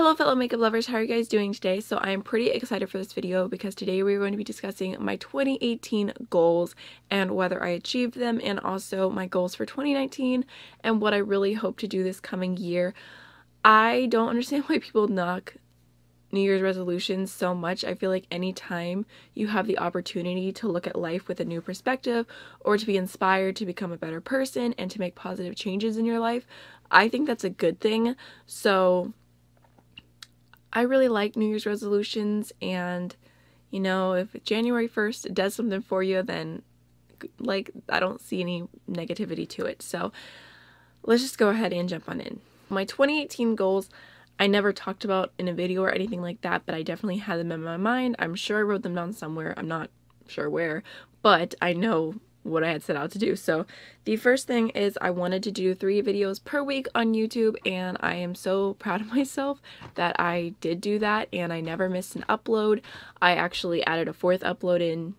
Hello fellow makeup lovers, how are you guys doing today? So I am pretty excited for this video because today we're going to be discussing my 2018 goals and whether I achieved them, and also my goals for 2019 and what I really hope to do this coming year. I don't understand why people knock New Year's resolutions so much. I feel like anytime you have the opportunity to look at life with a new perspective or to be inspired to become a better person and to make positive changes in your life, I think that's a good thing. So I really like New Year's resolutions, and you know, if January 1st does something for you, then like I don't see any negativity to it. So let's just go ahead and jump on in. My 2018 goals, I never talked about in a video or anything like that, but I definitely had them in my mind. I'm sure I wrote them down somewhere. I'm not sure where, but I know what I had set out to do. So the first thing is I wanted to do 3 videos per week on YouTube, and I am so proud of myself that I did do that and I never missed an upload. I actually added a 4th upload in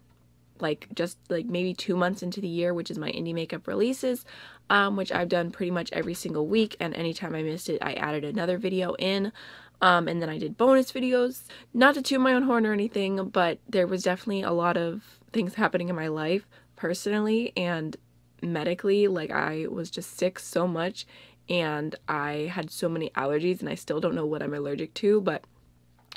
just maybe 2 months into the year, which is my indie makeup releases, which I've done pretty much every single week, and anytime I missed it I added another video in. And then I did bonus videos. Not to toot my own horn or anything, but there was definitely a lot of things happening in my life personally and medically. Like, I was just sick so much and I had so many allergies, and I still don't know what I'm allergic to, but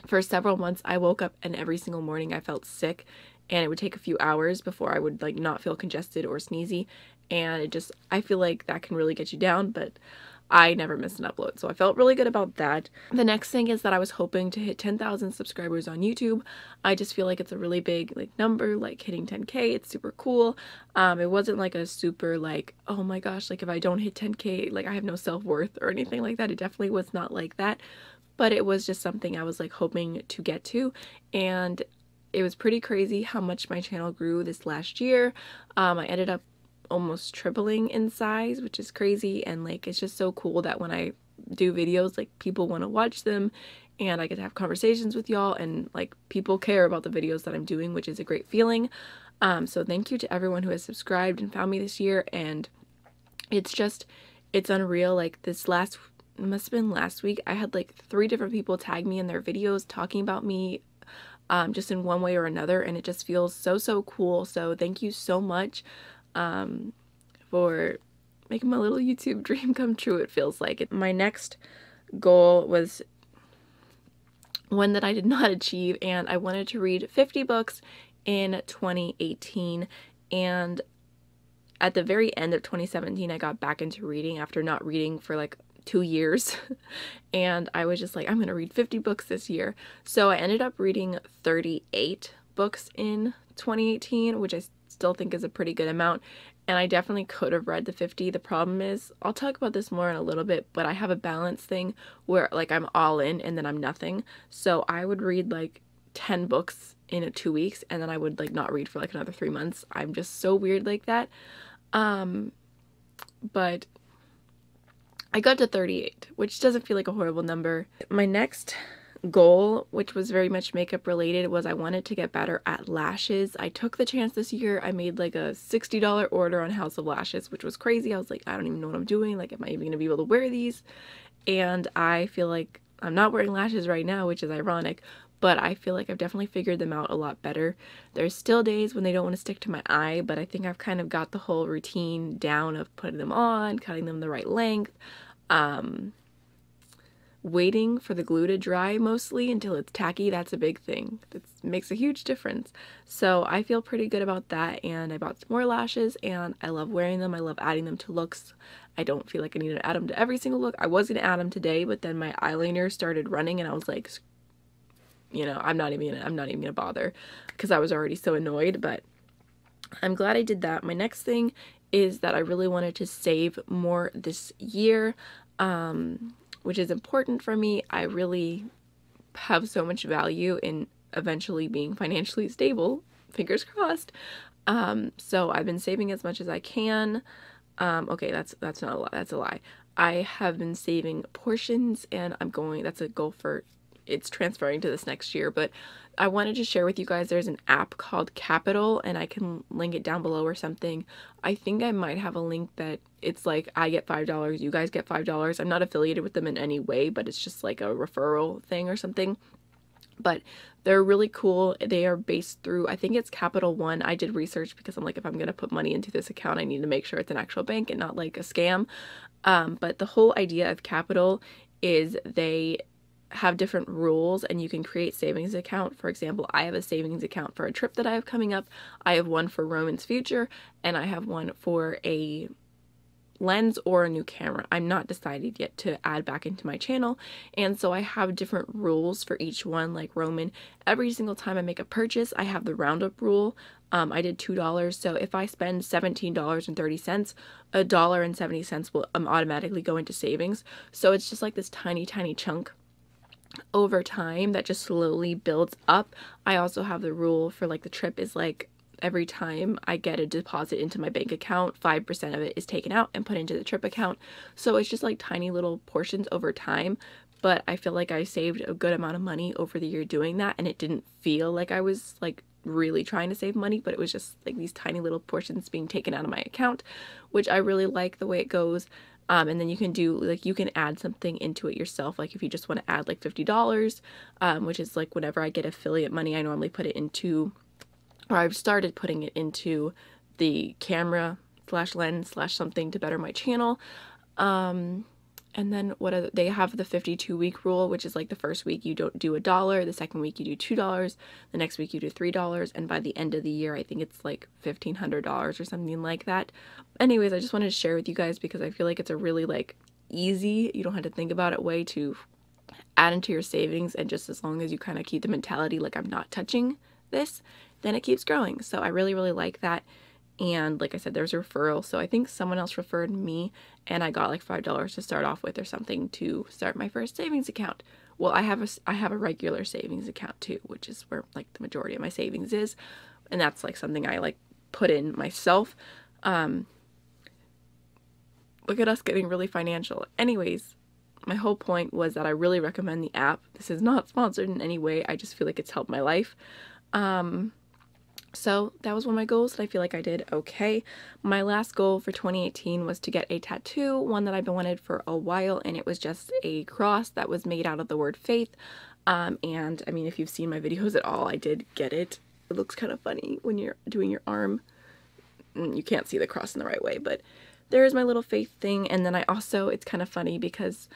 for several months I woke up and every single morning I felt sick, and it would take a few hours before I would not feel congested or sneezy, and I feel like that can really get you down, but I never missed an upload, so I felt really good about that. The next thing is that I was hoping to hit 10,000 subscribers on YouTube. I just feel like it's a really big number, hitting 10K. It's super cool. It wasn't a super oh my gosh, if I don't hit 10K, I have no self-worth or anything like that. It definitely was not like that, but it was just something I was hoping to get to, and it was pretty crazy how much my channel grew this last year. I ended up almost tripling in size, which is crazy, and it's just so cool that when I do videos, people want to watch them and I get to have conversations with y'all, and people care about the videos that I'm doing, which is a great feeling. So thank you to everyone who has subscribed and found me this year, and it's unreal. This last, must have been last week, I had 3 different people tag me in their videos talking about me just in one way or another, and it just feels so cool. So thank you so much for making my little YouTube dream come true, it feels like. My next goal was one that I did not achieve, and I wanted to read 50 books in 2018, and at the very end of 2017 I got back into reading after not reading for 2 years and I was just I'm gonna read 50 books this year. So I ended up reading 38 books in 2018, which I still think is a pretty good amount, and I definitely could have read the 50. The problem is, I'll talk about this more in a little bit, but I have a balance thing where I'm all in and then I'm nothing. So I would read 10 books in 2 weeks, and then I would not read for another 3 months. I'm just so weird like that. But I got to 38, which doesn't feel like a horrible number. My next goal, which was very much makeup related, was I wanted to get better at lashes. I took the chance this year. I made a $60 order on House of Lashes, which was crazy. I was I don't even know what I'm doing. Am I even gonna be able to wear these? And I feel like I'm not wearing lashes right now, which is ironic, but I feel like I've definitely figured them out a lot better. There's still days when they don't want to stick to my eye, but I think I've kind of got the whole routine down of putting them on, cutting them the right length, waiting for the glue to dry mostly until it's tacky. That's a big thing. That makes a huge difference. So I feel pretty good about that, and I bought some more lashes and I love wearing them. I love adding them to looks. I don't feel like I need to add them to every single look. I was going to add them today, but then my eyeliner started running and I was I'm not even gonna bother because I was already so annoyed, but I'm glad I did that. My next thing is that I really wanted to save more this year, which is important for me. I really have so much value in eventually being financially stable, fingers crossed. So I've been saving as much as I can. Okay, that's not a lie, that's a lie. I have been saving portions, and that's a goal for it's transferring to this next year. But I wanted to share with you guys, there's an app called Capital, and I can link it down below or something. I think I might have a link that it's like I get $5, you guys get $5. I'm not affiliated with them in any way, but it's just like a referral thing or something. But they're really cool. They are based through, I think it's Capital One. I did research because I'm like, if I'm going to put money into this account, I need to make sure it's an actual bank and not like a scam. But the whole idea of Capital is they have different rules, and you can create savings account. For example, I have a savings account for a trip that I have coming up. I have one for Roman's future, and I have one for a lens or a new camera. I'm not decided yet to add back into my channel, and so I have different rules for each one. Like Roman, every single time I make a purchase, I have the roundup rule. I did $2, so if I spend $17.30, $1.70 will automatically go into savings. So it's just like this tiny chunk over time that just slowly builds up. I also have the rule for like the trip is like every time I get a deposit into my bank account, 5% of it is taken out and put into the trip account. So it's just like tiny little portions over time, but I feel like I saved a good amount of money over the year doing that, and it didn't feel like I was like really trying to save money, but it was just like these tiny little portions being taken out of my account, which I really like the way it goes. And then you can do, like, you can add something into it yourself. Like if you just want to add like $50, which is like whenever I get affiliate money, I normally put it into, or I've started putting it into the camera / lens / something to better my channel. And then they have the 52-week rule, which is like the first week you don't do $1, the second week you do $2, the next week you do $3, and by the end of the year I think it's like $1,500 or something like that. Anyways, I just wanted to share with you guys because I feel like it's a really like easy, you don't have to think about it, way to add into your savings, and just as long as you kind of keep the mentality like I'm not touching this, then it keeps growing. So I really like that. And like I said, there's a referral, so I think someone else referred me, and I got like $5 to start off with or something to start my first savings account. Well, I have a regular savings account too, which is where like the majority of my savings is, and that's like something I like put in myself. Look at us getting really financial. Anyways, my whole point was that I really recommend the app. This is not sponsored in any way. I just feel like it's helped my life. So that was one of my goals that I feel like I did okay. My last goal for 2018 was to get a tattoo, one that I've been wanted for a while, and it was just a cross that was made out of the word faith. And I mean, if you've seen my videos at all, I did get it. It looks kind of funny when you're doing your arm. You can't see the cross in the right way, but there's my little faith thing. And then I also, it's kind of funny because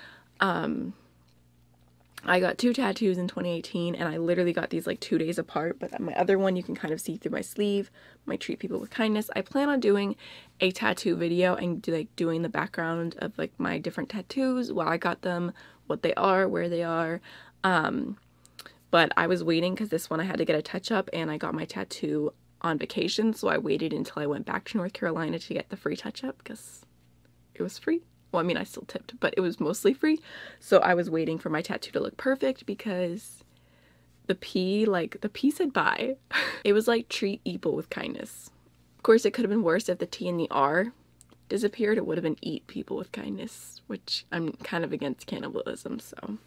I got 2 tattoos in 2018, and I literally got these like 2 days apart, but my other one you can kind of see through my sleeve, my treat people with kindness. I plan on doing a tattoo video and doing the background of like my different tattoos, why I got them, what they are, where they are. But I was waiting because this one I had to get a touch up, and I got my tattoo on vacation, so I waited until I went back to North Carolina to get the free touch up because it was free. Well, I mean, I still tipped, but it was mostly free. So I was waiting for my tattoo to look perfect because the P said bye. It was like treat people with kindness. Of course, it could have been worse if the T and the R disappeared. It would have been eat people with kindness, which I'm kind of against cannibalism, so.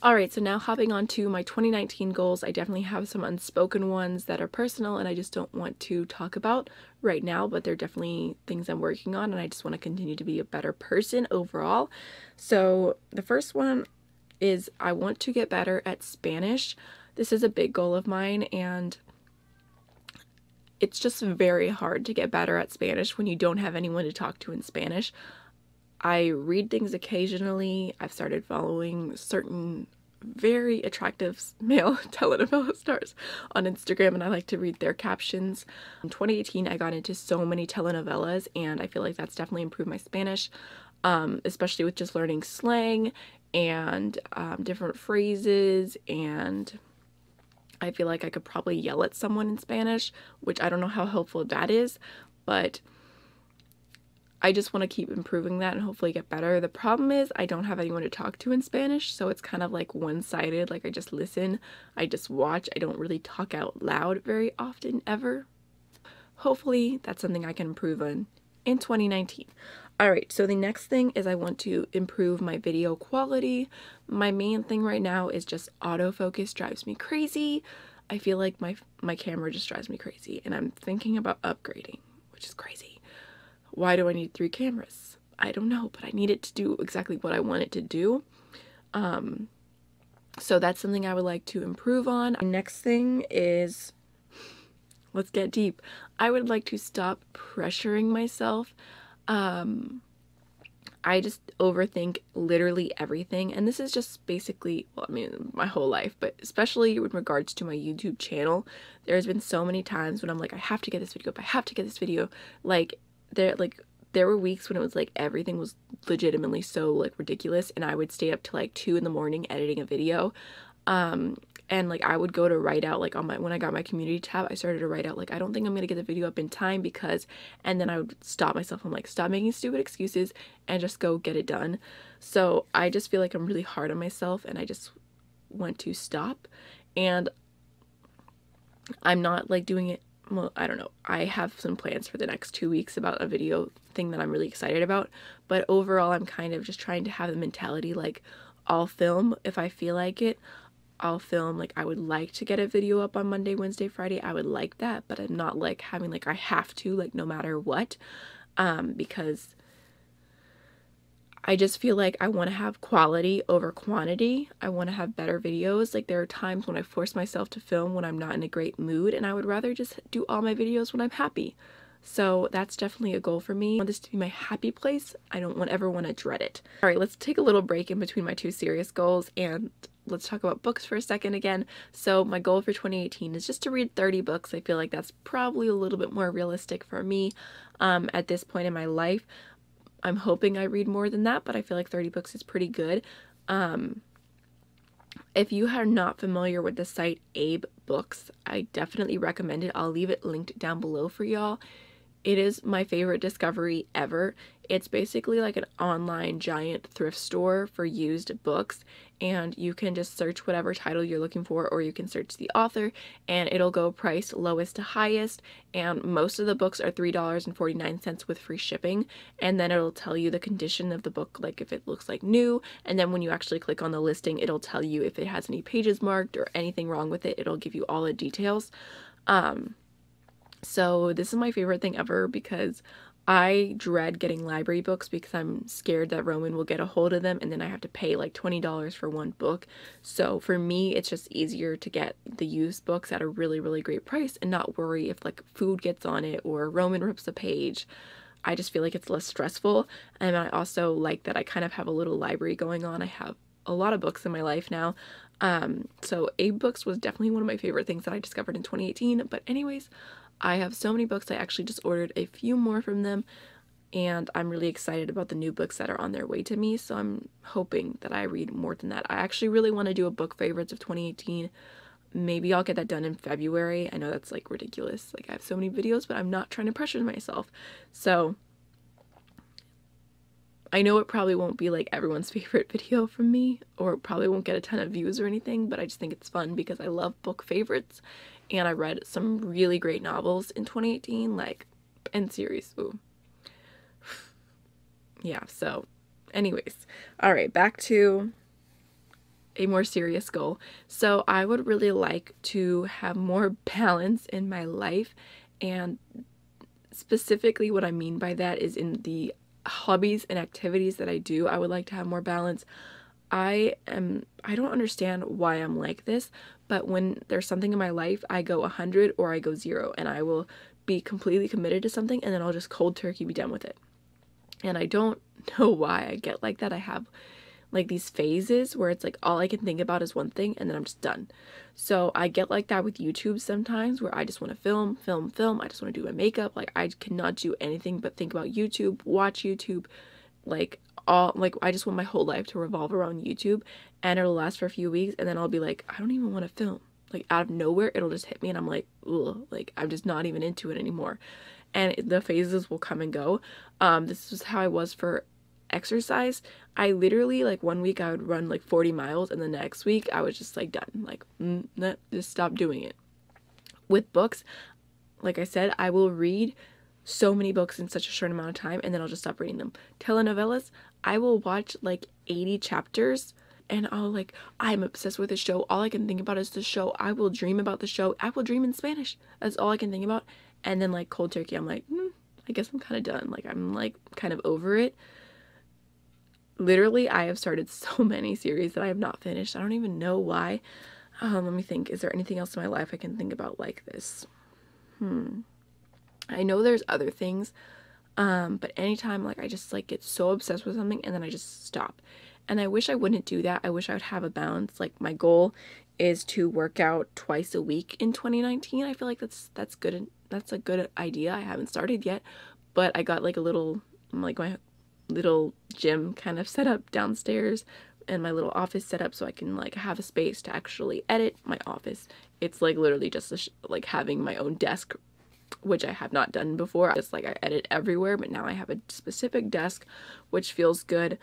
Alright, so now hopping on to my 2019 goals. I definitely have some unspoken ones that are personal and I just don't want to talk about right now, but they're definitely things I'm working on, and I just want to continue to be a better person overall. So the first one is I want to get better at Spanish. This is a big goal of mine, and it's just very hard to get better at Spanish when you don't have anyone to talk to in Spanish. I read things occasionally. I've started following certain very attractive male telenovela stars on Instagram, and I like to read their captions. In 2018, I got into so many telenovelas, and I feel like that's definitely improved my Spanish, especially with just learning slang and different phrases, and I feel like I could probably yell at someone in Spanish, which I don't know how helpful that is, but I just want to keep improving that and hopefully get better. The problem is I don't have anyone to talk to in Spanish, so it's kind of like one-sided. Like I just listen, I just watch. I don't really talk out loud very often ever. Hopefully that's something I can improve on in 2019. Alright, so the next thing is I want to improve my video quality. My main thing right now is just autofocus drives me crazy. I feel like my camera just drives me crazy, and I'm thinking about upgrading, which is crazy. Why do I need 3 cameras? I don't know, but I need it to do exactly what I want it to do. So that's something I would like to improve on. Next thing is, let's get deep. I would like to stop pressuring myself. I just overthink literally everything, and this is just basically, well, I mean, my whole life, but especially in regards to my YouTube channel. There's been so many times when I'm like, I have to get this video up, I have to get this video. There were weeks when it was like everything was legitimately so like ridiculous, and I would stay up till like 2 in the morning editing a video. And like I would go to write out like when I got my community tab, I started to write out like, I don't think I'm gonna get the video up in time because, and then I would stop myself. I'm like, stop making stupid excuses and just go get it done. So I just feel like I'm really hard on myself, and I just want to stop. And I'm not like doing it, well, I don't know. I have some plans for the next 2 weeks about a video thing that I'm really excited about, but overall I'm kind of just trying to have the mentality like, I'll film if I feel like it. I'll film, like I would like to get a video up on Monday, Wednesday, Friday. I would like that, but I'm not like having like I have to, like no matter what, because I just feel like I want to have quality over quantity. I want to have better videos. Like there are times when I force myself to film when I'm not in a great mood, and I would rather just do all my videos when I'm happy. So that's definitely a goal for me. I want this to be my happy place. I don't ever want to dread it. All right, let's take a little break in between my 2 serious goals and let's talk about books for a second again. So my goal for 2018 is just to read 30 books. I feel like that's probably a little bit more realistic for me at this point in my life. I'm hoping I read more than that, but I feel like 30 books is pretty good. If you are not familiar with the site Abe Books, I definitely recommend it. I'll leave it linked down below for y'all. It is my favorite discovery ever. It's basically like an online giant thrift store for used books, and you can just search whatever title you're looking for, or you can search the author and it'll go price lowest to highest, and most of the books are $3.49 with free shipping, and then it'll tell you the condition of the book, like if it looks like new, and then when you actually click on the listing, it'll tell you if it has any pages marked or anything wrong with it. It'll give you all the details. So this is my favorite thing ever because I dread getting library books because I'm scared that Roman will get a hold of them and then I have to pay like $20 for one book. So for me, it's just easier to get the used books at a really, really great price and not worry if like food gets on it or Roman rips a page. I just feel like it's less stressful, and I also like that I kind of have a little library going on. I have a lot of books in my life now. So Abe Books was definitely one of my favorite things that I discovered in 2018. But anyways, I have so many books. I actually just ordered a few more from them, and I'm really excited about the new books that are on their way to me. So I'm hoping that I read more than that. I actually really want to do a book favorites of 2018. Maybe I'll get that done in February. I know that's like ridiculous. Like I have so many videos, but I'm not trying to pressure myself. So I know it probably won't be like everyone's favorite video from me, or probably won't get a ton of views or anything, but I just think it's fun because I love book favorites, and I read some really great novels in 2018, like, and series. Ooh. Yeah, so anyways. Alright, back to a more serious goal. So I would really like to have more balance in my life, and specifically what I mean by that is in the hobbies and activities that I do. I would like to have more balance. I don't understand why I'm like this, but when there's something in my life, I go 100 or I go 0, and I will be completely committed to something and then I'll just cold turkey be done with it. And I don't know why I get like that. I have like these phases where it's like all I can think about is one thing and then I'm just done. So I get like that with YouTube sometimes, where I just want to film. I just want to do my makeup. Like I cannot do anything but think about YouTube, watch YouTube, like I just want my whole life to revolve around YouTube, and it'll last for a few weeks and then I'll be like, I don't even want to film. Like out of nowhere it'll just hit me and I'm like, ugh, like I'm just not even into it anymore. And the phases will come and go. This is how I was for exercise. I literally, like, one week I would run like 40 miles and the next week I was just like done, like just stop doing it. With books, like I said, I will read so many books in such a short amount of time, and then I'll just stop reading them. Telenovelas, I will watch like 80 chapters and I'm obsessed with the show. All I can think about is the show. I will dream about the show. I will dream in Spanish. That's all I can think about. And then like cold turkey, I'm like, I guess I'm kind of done. Like I'm like kind of over it. Literally, I have started so many series that I have not finished. I don't even know why. Let me think. Is there anything else in my life I can think about like this? I know there's other things, but anytime like I just like get so obsessed with something and then I just stop. And I wish I wouldn't do that. I wish I would have a balance. Like my goal is to work out twice a week in 2019. I feel like that's good. That's a good idea. I haven't started yet, but I got like a little like my little gym kind of set up downstairs and my little office set up so I can like have a space to actually edit my office. It's like literally just like having my own desk, which I have not done before. It's like I edit everywhere, but now I have a specific desk, which feels good.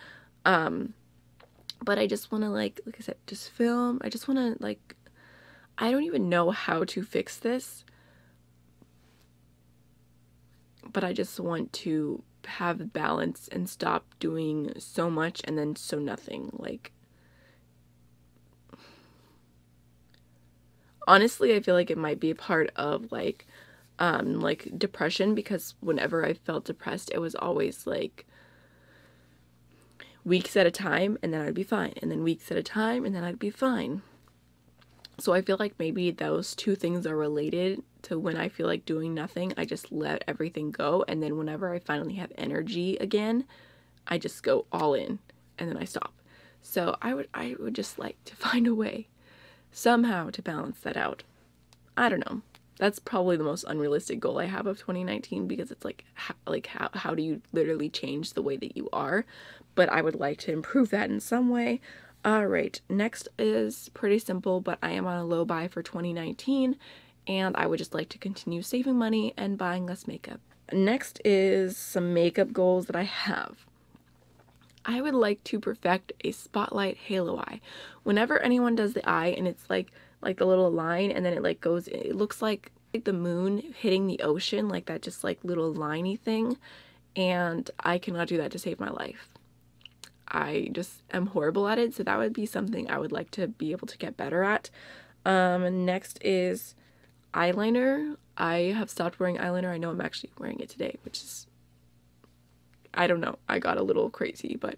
But I just want to like I said, just film. I just want to like, I don't even know how to fix this, but I just want to have balance and stop doing so much and then so nothing. Like, honestly, I feel like it might be a part of like depression, because whenever I felt depressed, it was always like weeks at a time and then I'd be fine, and then weeks at a time and then I'd be fine. So I feel like maybe those two things are related to when I feel like doing nothing, I just let everything go, and then whenever I finally have energy again, I just go all in and then I stop. So I would just like to find a way somehow to balance that out. I don't know. That's probably the most unrealistic goal I have of 2019, because it's like how do you literally change the way that you are? But I would like to improve that in some way. Alright, next is pretty simple, but I am on a low buy for 2019, and I would just like to continue saving money and buying less makeup. Next is some makeup goals that I have. I would like to perfect a spotlight halo eye. Whenever anyone does the eye and it's like the little line and then it like goes, it looks like the moon hitting the ocean, like that just like little liney thing, and I cannot do that to save my life. I just am horrible at it, so that would be something I would like to be able to get better at. Next is eyeliner. I have stopped wearing eyeliner. I know I'm actually wearing it today, which is, I don't know, I got a little crazy, but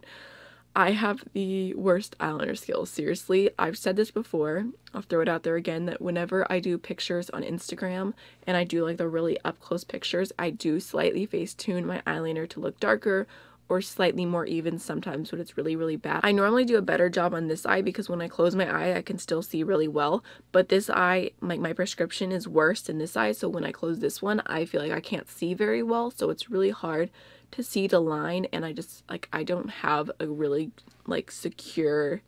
I have the worst eyeliner skills. Seriously, I've said this before, I'll throw it out there again, that whenever I do pictures on Instagram and I do like the really up close pictures, I do slightly face tune my eyeliner to look darker or slightly more even sometimes when it's really, really bad. I normally do a better job on this eye because when I close my eye, I can still see really well, but this eye, like my prescription is worse in this eye, so when I close this one, I feel like I can't see very well, so it's really hard to see the line, and I just, like, I don't have a really, like, secure,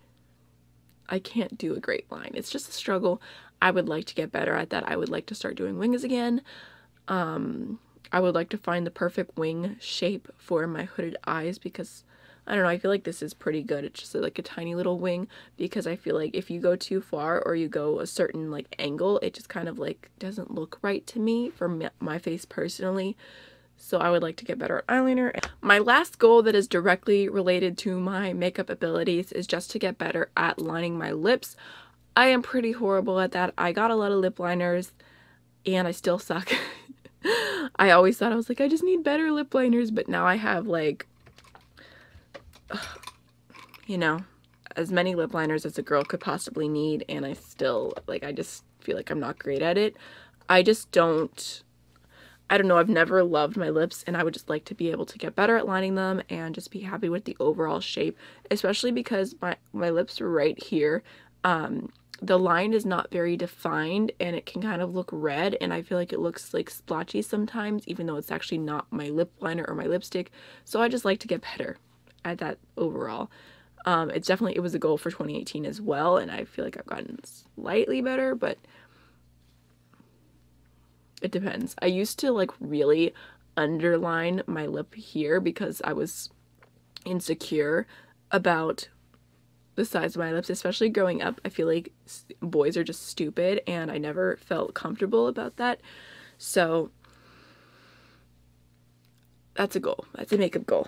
I can't do a great line. It's just a struggle. I would like to get better at that. I would like to start doing wings again. I would like to find the perfect wing shape for my hooded eyes, because I don't know, I feel like this is pretty good. It's just like a tiny little wing, because I feel like if you go too far or you go a certain like angle, it just kind of like doesn't look right to me for my face personally. So I would like to get better at eyeliner. My last goal that is directly related to my makeup abilities is just to get better at lining my lips. I am pretty horrible at that. I got a lot of lip liners and I still suck. I always thought, I was like, I just need better lip liners, but now I have like, you know, as many lip liners as a girl could possibly need, and I still, like, I just feel like I'm not great at it. I just don't, I don't know, I've never loved my lips, and I would just like to be able to get better at lining them and just be happy with the overall shape, especially because my lips are right here. The line is not very defined and it can kind of look red, and I feel like it looks like splotchy sometimes, even though it's actually not my lip liner or my lipstick. So I just like to get better at that overall. It's definitely, it was a goal for 2018 as well, and I feel like I've gotten slightly better, but it depends. I used to like really underline my lip here because I was insecure about the size of my lips, especially growing up. I feel like boys are just stupid, and I never felt comfortable about that. So that's a goal. That's a makeup goal.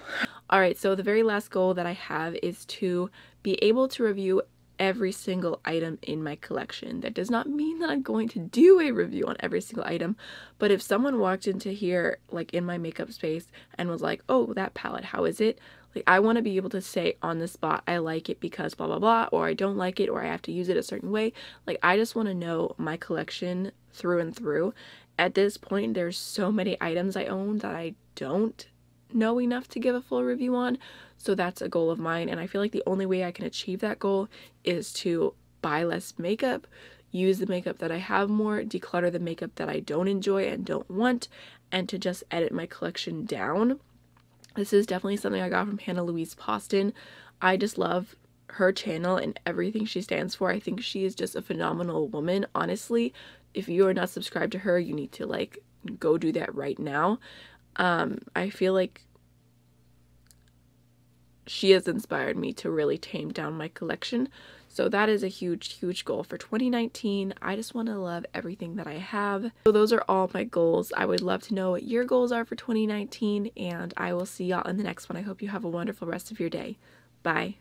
All right, so the very last goal that I have is to be able to review every single item in my collection. That does not mean that I'm going to do a review on every single item, but if someone walked into here, like in my makeup space, and was like, oh, that palette, how is it? Like, I want to be able to say on the spot, I like it because blah, blah, blah, or I don't like it, or I have to use it a certain way. Like, I just want to know my collection through and through. At this point, there's so many items I own that I don't know enough to give a full review on, so that's a goal of mine, and I feel like the only way I can achieve that goal is to buy less makeup, use the makeup that I have more, declutter the makeup that I don't enjoy and don't want, and to just edit my collection down. This is definitely something I got from Hannah Louise Poston. I just love her channel and everything she stands for. I think she is just a phenomenal woman. Honestly, if you are not subscribed to her, you need to like go do that right now. I feel like she has inspired me to really tame down my collection. So that is a huge goal for 2019. I just want to love everything that I have. So those are all my goals. I would love to know what your goals are for 2019, and I will see y'all in the next one. I hope you have a wonderful rest of your day. Bye.